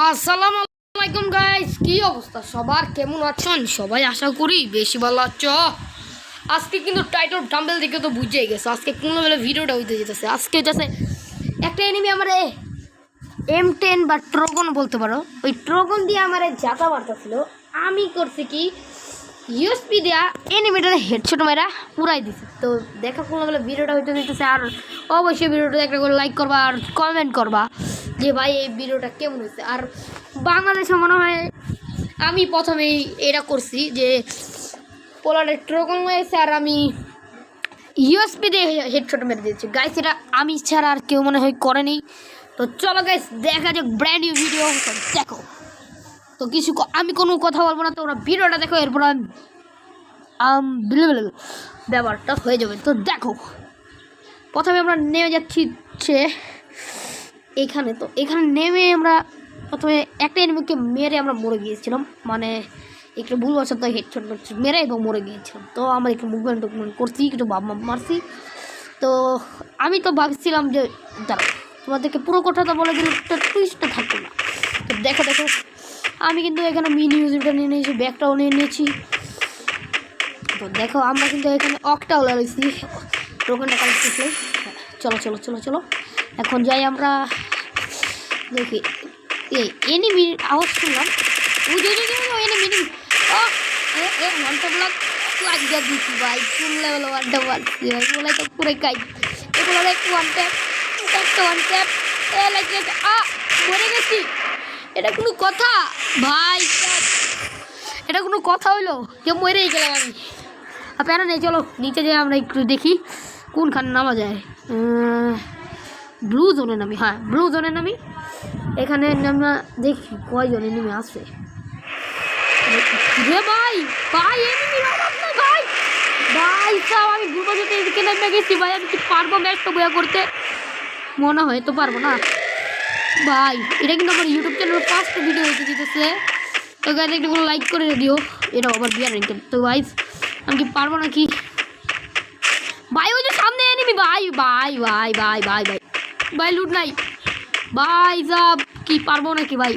আসসালামু আলাইকুম গাইস, কি অবস্থা সবার? কেমন আছেন সবাই? আশা করি বেশি ভালো আছো। আজকে কিন্তু টাইটল থাম্বনেল দেখে তো বুঝেই গেছো আজকে কোন লেভেলের ভিডিওটা হইতে যেতেছে। আজকে হইতেছে একটা এনিমি আমারে M10 বা ট্রগন বলতে পারো, ওই ট্রগন দিয়ে আমারে জাতা মারতেছিল। আমি করছি কি ইউএসপি দেওয়া এনিমিটারে হেডশট মেরা পুরাই দিছি। তো দেখা কোন লেভেলের ভিডিওটা হইতে যেতেছে। আর অবশ্যই ভিডিওটা একটা করে লাইক করবা আর কমেন্ট করবা যে ভাই এই ভিডিওটা কেমন হয়েছে। আর বাংলাদেশে মনে হয় আমি প্রথমেই এটা করছি যে পোলারের ট্রগন হয়েছে আর আমি ইউএসপি দিয়ে হেডশট মেরে দিয়েছি। গাইস এটা আমি ছাড়া আর কেউ মনে হয় করেনি। তো চলো গাইস দেখা যাক ব্র্যান্ড নিউ ভিডিও। দেখো তো কিছু আমি কোনো কথা বলবো না, তোমরা ভিডিওটা দেখো, এরপর ব্যাপারটা হয়ে যাবে। তো দেখো প্রথমে আমরা নেমে যাচ্ছি যে এখানে। তো এখানে নেমে আমরা প্রথমে একটা এনিমিকে মেরে আমরা মরে গিয়েছিলাম, মানে একটু ভুল বছর তো হেডশট মেরে এবং মরে গিয়েছিলাম। তো আমরা একটু মুভমেন্ট করছি, একটু বাপ মারছি। তো আমি তো ভাবছিলাম যে দাঁড়াও তোমাদেরকে পুরো কথাটা বলে দিলে একটা টুইস্টটা থাকতো না। তো দেখো দেখো আমি কিন্তু এখানে মিনি ইউজটা নিয়ে নিয়েছি, ব্যাগটাও নিয়ে নিয়েছি। তো দেখো আমরা কিন্তু এখানে অকটাও লাগাইছি, ওখানটা কালেক্ট করছি। চলো চলো চলো চলো এখন যাই আমরা। দেখি এই এনিমির আওয়াজ শুনলাম, এনিমি ওয়ানটা ব্লক লাগিয়ে দিচ্ছি ভাই, ফুল লেভেল ওয়ানটা মারছি ভাই, বলে তো পুরো কাজ এগুলো একটু ওয়ান ট্যাপ লাগিয়েছে। মরে গেছি, এটা কোনো কথা ভাই? এটা কোনো কথা হইলো যে মরেই গেলাম আমি? আপনারা নেই, চলো নিচে যাই আমরা একটু দেখি কোনখানে নামা যায়। ব্লু জোনে নামি, হ্যাঁ ব্লু জোনে নামি। এখানে আমরা দেখি কয়জন এনিমি আসছে। রে ভাই ভাই এনিমি ভাই ভাই সব আমি গ্রুপে যেতে এদিকে নেমে গেছি ভাই। আমি কি পারবো ম্যাচটা বয়া করতে? মনে হয় তো পারবো না ভাই। এটা কিন্তু আমার ইউটিউব চ্যানেলের ফার্স্ট ভিডিও হইতে দিতেছে। তো গাইজ একটু লাইক করে দিও, এটা আবার বিয়ার রেখে। তো গাইজ আমি কি পারবো নাকি ভাই? ওই যে সামনে এনিমি ভাই ভাই ভাই ভাই ভাই ভাই ভাই লুট নাই ভাই সব। কি পারবো নাকি ভাই?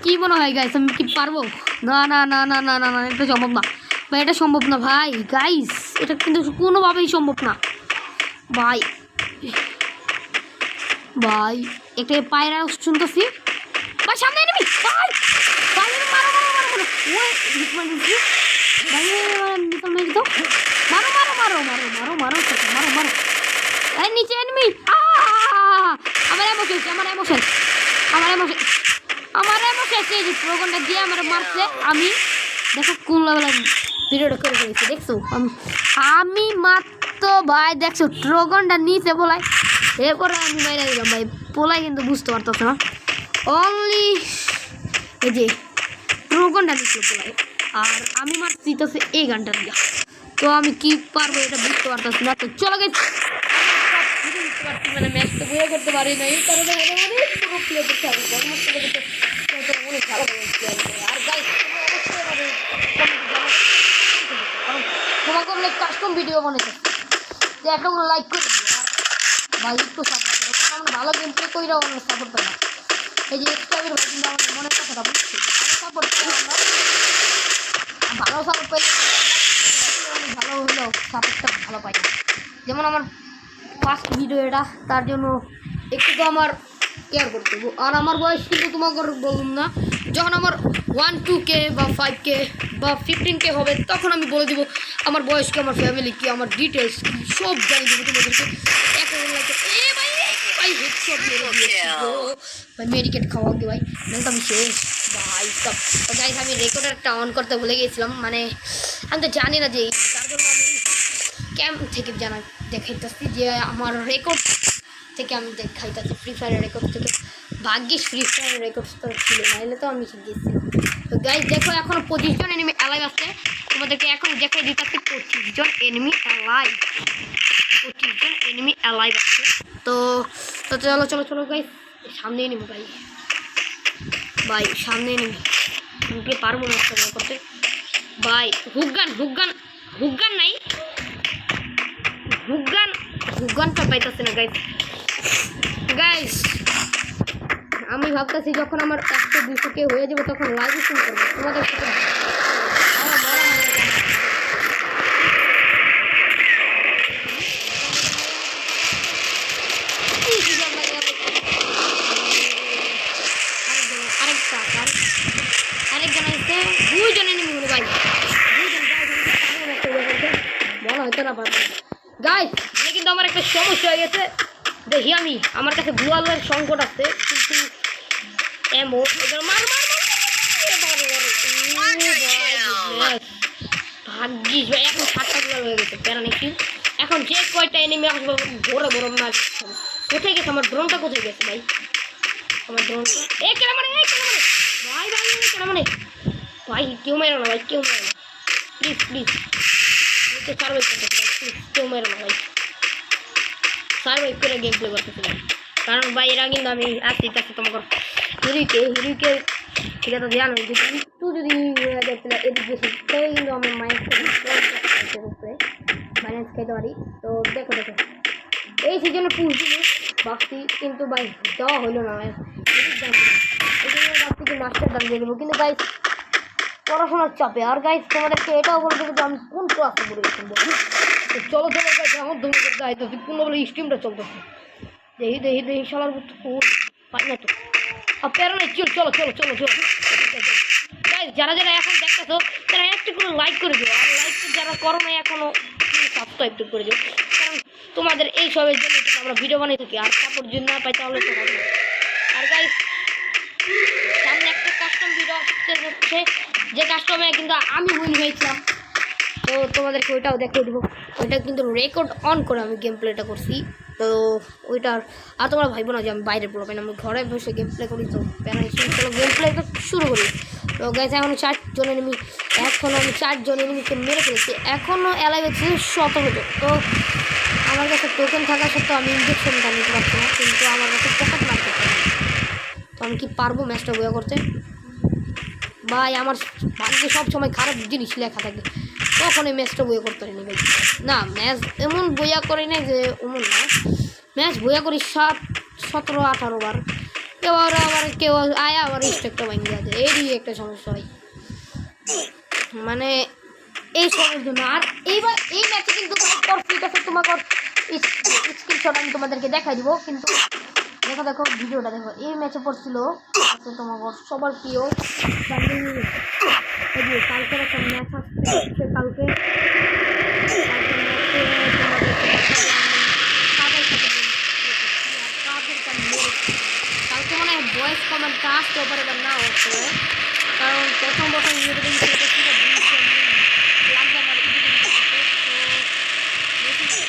কি মনে হয় গাইস আমি কি পারবো? না না না না না না না, এটা সম্ভব না ভাই, এটা সম্ভব না ভাই। গাইস এটা কিন্তু কোনোভাবেই সম্ভব না ভাই। ভাই একটা পায়রা শুনতেছি ভাই, সামনে এনিমি ভাই ভাই, মারো মারো মারো মারো ওই ভাই মারো মারো মারো মারো মারো মারো মারো মারো। এই নিচে এনিমি, আমার এমোশন আমার এমোশন আমার এমোশন আমার এমোশন এই যে প্রোগ্রামটা দিয়ে আমার মারছে। আমি দেখো কোন লেভেলে ভিডিওটা করে ফেলেছি, দেখছো? আমি মাত্র ভাই দেখছো ট্রগনটা নিচে বলাই, এরপরে আমি মেরে দিলাম ভাই। পোলাই কিন্তু বুঝতে পারতেছে না, অনলি এই যে ট্রগনটা নিচে পোলাই, আর আমি মারছি তো এই গানটা দিয়া। তো আমি কি পারবো এটা বুঝতে পারতেছি না। তো চলো গেছি মানে ম্যাচ তো বয়ে করতে পারি না, এই কারণে পুরো প্লে করতে হবে। অনেক ভালো আর গাইস তোমাকে বলে কাস্টম ভিডিও বানাইতে যে একটা কোনো লাইক করে দিও আর ভাই একটু সাপোর্ট করো, কারণ আমরা ভালো গেম প্লে কইরা আমরা সাপোর্ট পাই না। এই যে এক্সট্রাভির ভাই কিন্তু আমাদের মনের কথাটা বুঝছি, ভালো সাপোর্ট পাই আমরা, ভালো সাপোর্ট পাইলে ভালো হলেও সাপোর্টটা ভালো পাই। যেমন আমার ফার্স্ট ভিডিও এটা, তার জন্য একটু তো আমার কেয়ার করতে হবে। আর আমার বয়স কিন্তু তোমাকে বলুন না, যখন আমার 1-2K বা 5K বা 15K হবে তখন আমি বলে দেবো আমার বয়স কি, আমার ফ্যামিলি কি, আমার ডিটেলস কি, সব জানিয়ে দেবো তোমাদেরকে। ভাই মেডিকেট খাওয়া কি ভাই, তো আমি শেষ ভাই সব। গাইস আমি রেকর্ডারটা অন করতে ভুলে গিয়েছিলাম, মানে আমি তো জানি না যে তার জন্য আমি ক্যাম্প থেকে দেখাইতেছি যে আমার রেকর্ড থেকে আমি দেখাইতেছি ফ্রি ফায়ারের রেকর্ড থেকে। ভাগ্যিস ফ্রি ফায়ারের রেকর্ড তো ছিল, নাহলে তো আমি গিয়েছিলাম। তো গাইস দেখো এখনও 25 জন এনিমি অ্যালাইভ আছে, তোমাদেরকে এখন দেখাই দিতেছি 25 জন এনিমি অ্যালাইভ, 25 জন এনিমি অ্যালাইভ আছে। তো তো চলো চলো চলো গাইস সামনে এনিমি ভাই ভাই সামনে এনিমি, আমি পারবো না করতে ভাই। হুকগান হুকগান হুকগান নাই, হুকগানটা পাইতেছে না গাইস। গাইস আমি ভাবতেছি যখন আমার 100-200 হয়ে যাবে তখন লাইভ স্ট্রিম করবো তোমাদের সাথে। আরেকজন আছে 2 জন এনিমি মনে ভাই 2 জন মনে হয়তো না পারবো গাইস। মানে কিন্তু আমার একটা সমস্যা হয়ে গেছে, দেখি আমি আমার কাছে গ্লোয়ালের সংকট আছে কিন্তু এমো মার ভাগ্যিস ভাই এখন 7টা গ্লোয়াল হয়ে গেছে প্যারা নাকি। এখন যে কয়টা এনিমি আসবে বড় বড় মার কোথায় গেছে আমার ড্রোনটা, কোথায় গেছে ভাই আমার ড্রোনটা? এই কেন মানে ভাই কেন মানে ভাই কেউ মেরো না ভাই, কেউ মেরো না প্লিজ তো সার্ভাইভ করতেছে ভাই, প্লিজ কেউ মেরো না ভাই, সার্ভাইভ করে গেম প্লে করতেছে ভাই। কারণ ভাই এরা কিন্তু আমি আসতে তোমাকে হিরুকে ঠিক আছে জানো যদি একটু যদি দেখতে এদিক বেশি তাই কিন্তু আমি মাইনাস খাইতে পারি। তো দেখো এই সিজনে পুষ দিল ভাবছি কিন্তু ভাই দেওয়া হইলো না এই জন্য ভাবছি যে মাস্টার দাম দিয়ে দেবো কিন্তু গাইস পড়াশোনার চাপে। আর গাইস তোমাদেরকে এটাও বলতে যে আমি কোন ক্লাসে পড়ে শুনবো। তো চলো গাইস আমার দৌড় করতে আইতেছি কোন বলে স্ট্রিমটা চলতেছে, দেখি সবার পাই না তো প্যারা নাই। চলো গাইস যারা এখন দেখতেছো তারা একটু করে লাইক করে দিও, আর লাইক যারা করো না এখনো সাবস্ক্রাইব করে দিও, কারণ তোমাদের এই সবের জন্য কিন্তু আমরা ভিডিও বানিয়ে থাকি। আর সাপোর্ট যদি না পাই তাহলে তো হবে না। আর গাইস সামনে একটা কাস্টম ভিডিও হচ্ছে যে কাস্টমে কিন্তু আমি উইন হয়েছিলাম, তো তোমাদেরকে ওইটাও দেখিয়ে দেবো। ওইটা কিন্তু রেকর্ড অন করে আমি গেম প্লেটা করছি, তো ওইটার আর তোমরা ভাইবো না যে আমি বাইরে পড়বো না, আমি ঘরে বসে গেম প্লে করি। তো চলো গেম প্লে শুরু করি। তো গাইস এখন 4 জন এনিমি, এখন আমি 4 জন এনিমিকে মেরে ফেলেছি, এখনও অ্যালাইভ আছে 17 জন। তো আমার কাছে টোকেন থাকা সত্ত্বেও আমি ইঞ্জেকশনটা নিতে পারছি না, কিন্তু আমার কাছে পকেট মার করতে হবে। তো আমি কি পারবো ম্যাচটা বয়া করতে? ভাই আমার ভাগ্যে সবসময় খারাপ জিনিস লেখা থাকে, তখন এই ম্যাচটা বইয়া করতে পারিনি ভাই। না ম্যাচ এমন বইয়া করি না যে এমন না, ম্যাচ বইয়া করি 17-18 বার, কেউ আয়া আবার স্টেকটা ভাঙিয়ে আছে, এরই একটা সমস্যা হয় মানে এই সবের জন্য। আর এইবার এই ম্যাচে কিন্তু তোমাকে স্ক্রিনশট আমি তোমাদেরকে দেখাই দিব, কিন্তু দেখো ভিডিওটা দেখো। এই ম্যাচে পড়ছিল তোমার সবার প্রিয় কালকের একটা ম্যাচ আসছে, কালকে মানে ভয়েস কমেন্টটা আসতে পারে বা না আসতে পারে, কারণ প্রথম লাগবে আমার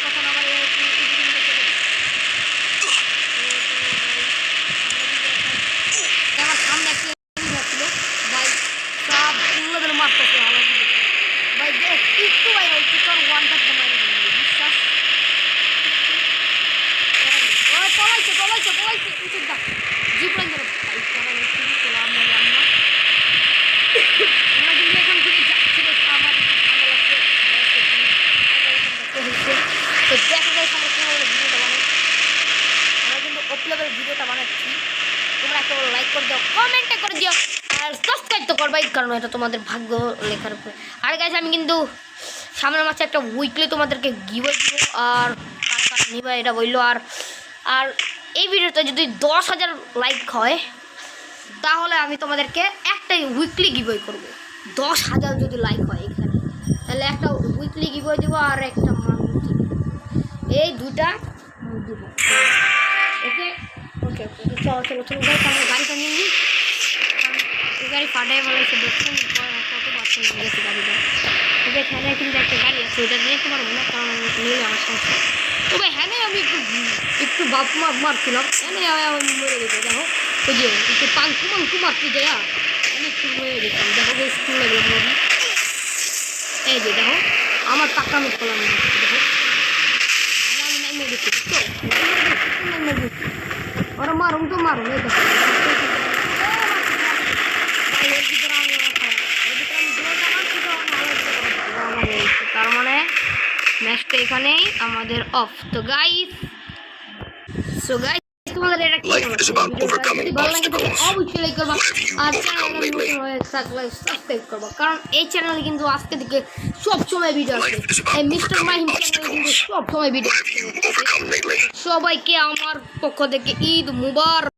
কথা আমার আমার সামনে একটা ছিল ভাই সব পুরো মারতেছে ভাই একটু ভাই ওয়ান টাচ বিশ্বাস পলাইছে জীবন ধরে ভাই আমরা কিন্তু এখন থেকে যাচ্ছিল আমার তো দেখা যায় সমস্যা ভিডিওটা বানাই, আমরা কিন্তু অপলোডের ভিডিওটা বানাচ্ছি, তোমরা একেবারে লাইক করে দাও, কমেন্টে করে দিও, আর সাবস্ক্রাইব তো করবাই, কারণ এটা তোমাদের ভাগ্য লেখার উপরে। আর গাইস আমি কিন্তু সামনের মাসে একটা উইকলি তোমাদেরকে গিভওয়ে দিব, আর কারা নিবা এটা বললো। আর এই ভিডিওতে যদি 10,000 লাইক হয় তাহলে আমি তোমাদেরকে একটাই উইকলি গিভওয়ে করব। 10,000 যদি লাইক হয় এখানে তাহলে একটা উইকলি গিভওয়ে দেবো, আর একটা মান্থলি, এই দুটা দিব। ওকে চলো গাইস আমরা গাড়িটা নিয়ে নিই, এই গাড়ি ফাটাই বলেছে দেখছেন কত পার্সেন্ট হয়ে গেছে গাড়িটা। ওকে হ্যাঁ কিন্তু একটা গাড়ি আছে ওইটা নিয়ে তোমার মনে কারণ আমি নিয়ে আমার সমস্যা। তবে হ্যাঁ আমি একটু বাপ মারছিলাম, হ্যাঁ আমি মরে গেছে। দেখো ওই যে একটু পাঙ্কু মারতে যায়, আমি একটু মরে গেছিলাম। দেখো বেশ স্কুল লাগলো মুভি, এই যে দেখো আমার টাকা আমি খোলাম, দেখো আমি নেমে গেছি, ওরা মারুন তো মারুন, এই দেখো তার মানে ম্যাচটা এখানেই আমাদের অফ। তো গাইস তোমাদের আমাদের এটা Life is about overcoming obstacles. অবশ্যই লাইক করবা What have you আর overcome চ্যানেলে lately? নতুন হয়ে থাকলে সাবস্ক্রাইব করবা, কারণ এই চ্যানেলে কিন্তু আজকে থেকে সব সময় ভিডিও আসে। Life is about এই মিস্টার overcoming মাহিম চ্যানেলে কিন্তু obstacles. সব সময় video What have you overcome lately? সবাইকে আমার পক্ষ থেকে ঈদ মুবারক।